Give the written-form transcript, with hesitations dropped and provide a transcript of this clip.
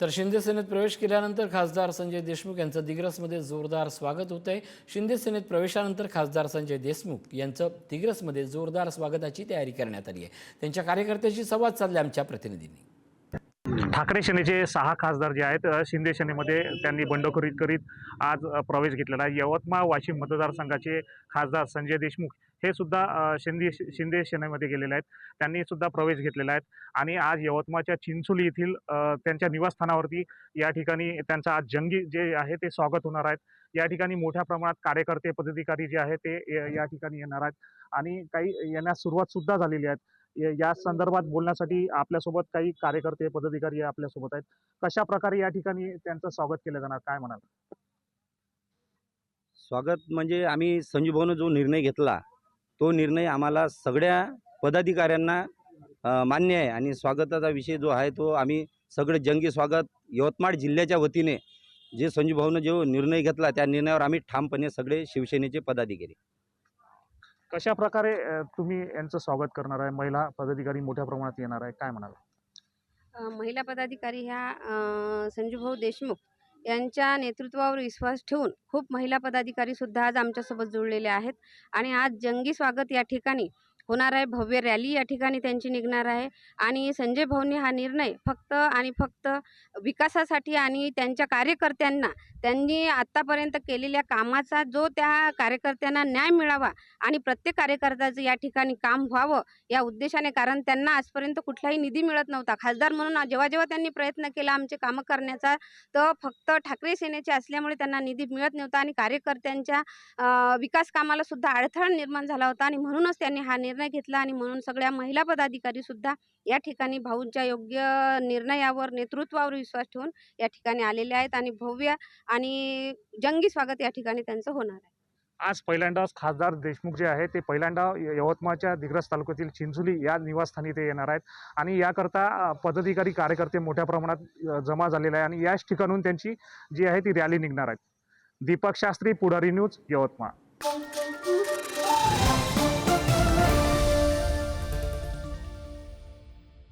तर शिंदे सेनेत प्रवेश केल्यानंतर खासदार संजय देशमुख यांचं दिग्रसमध्ये जोरदार स्वागत होत आहे। शिंदे सेनेत प्रवेशानंतर खासदार संजय देशमुख यांचं दिग्रसमध्ये जोरदार स्वागताची तयारी करण्यात आली आहे। त्यांच्या कार्यकर्त्यांशी संवाद साधला आमच्या प्रतिनिधींनी। ठाकरे सेनेचे 6 खासदार जे आहेत शिंदे सेनेमध्ये त्यांनी बंडखोरी करीत आज प्रवेश घेतलेला आहे। यवतमाळ वाशिम मतदारसंघाचे खासदार संजय देशमुख हे सुद्धा शिंदे सेनेमध्ये गेलेले आहेत। त्यांनी सुद्धा प्रवेश घेतलेला आहे आणि आज यवतमाळच्या चिंचोली येथील त्यांच्या निवासस्थानावरती या ठिकाणी त्यांचा आज जंगी जे आहे ते स्वागत होणार आहे। या ठिकाणी मोठ्या प्रमाणात कार्यकर्ते पदाधिकारी जे आहे ते या ठिकाणी येणार आहेत आणि काही येण्यास सुरुवात सुद्धा झालेली आहे। या संदर्भात बोलण्यासाठी आपल्यासोबत काही कार्यकर्ते पदाधिकारी आपल्यासोबत आहेत। कशा प्रकारे या ठिकाणी त्यांचं स्वागत केलं जाणार, काय म्हणाल? स्वागत म्हणजे आम्ही संजू भाऊनं जो निर्णय घेतला तो निर्णय आम्हाला सगळ्या पदाधिकाऱ्यांना मान्य आहे आणि स्वागताचा विषय जो आहे तो आम्ही सगळे जंगी स्वागत यवतमाळ जिल्ह्याच्या वतीने जे संजू भाऊनं जो निर्णय घेतला त्या निर्णयावर आम्ही ठामपणे सगळे शिवसेनेचे पदाधिकारी। कशा प्रकारे तुम्ही यांचं स्वागत करणार आहे? महिला पदाधिकारी मोठ्या प्रमाणात येणार आहे, काय म्हणाल? महिला पदाधिकारी ह्या संजूभाऊ देशमुख यांच्या नेतृत्वावर विश्वास ठेवून खूप महिला पदाधिकारी सुद्धा आज आमच्यासोबत जुळलेले आहेत आणि आज जंगी स्वागत या ठिकाणी होणार आहे। भव्य रॅली या ठिकाणी त्यांची निघणार आहे आणि संजय भाऊंनी हा निर्णय फक्त आणि फक्त विकासासाठी आणि त्यांच्या कार्यकर्त्यांना त्यांनी आत्तापर्यंत केलेल्या कामाचा जो त्या कार्यकर्त्यांना न्याय मिळावा आणि प्रत्येक कार्यकर्त्याचं या ठिकाणी काम व्हावं या उद्देशाने, कारण त्यांना आजपर्यंत कुठलाही निधी मिळत नव्हता। खासदार म्हणून जेव्हा जेव्हा त्यांनी प्रयत्न केला आमचे कामं करण्याचा, तर फक्त ठाकरे सेनेचे असल्यामुळे त्यांना निधी मिळत नव्हता आणि कार्यकर्त्यांच्या विकास कामाला सुद्धा अडथळा निर्माण झाला होता आणि म्हणूनच त्यांनी हा निर्णय घेतला आणि म्हणून सगळ्या महिला पदाधिकारी सुद्धा या ठिकाणी भाऊंच्या योग्य निर्णयावर नेतृत्वावर विश्वास ठेवून या ठिकाणी आलेले आहेत आणि भव्य आणि जंगी स्वागत या ठिकाणी त्यांचं होणार आहे। आज पहिल्यांदाच खासदार देशमुख जे आहे ते पहिल्यांदा यवतमाळच्या दिग्रस तालुक्यातील चिंचोली या निवासस्थानी ते येणार आहेत आणि याकरता पदाधिकारी कार्यकर्ते मोठ्या प्रमाणात जमा झालेले आहे आणि याच ठिकाणून त्यांची जी आहे ती रॅली निघणार आहे। दीपक शास्त्री, पुढारी न्यूज, यवतमाळ।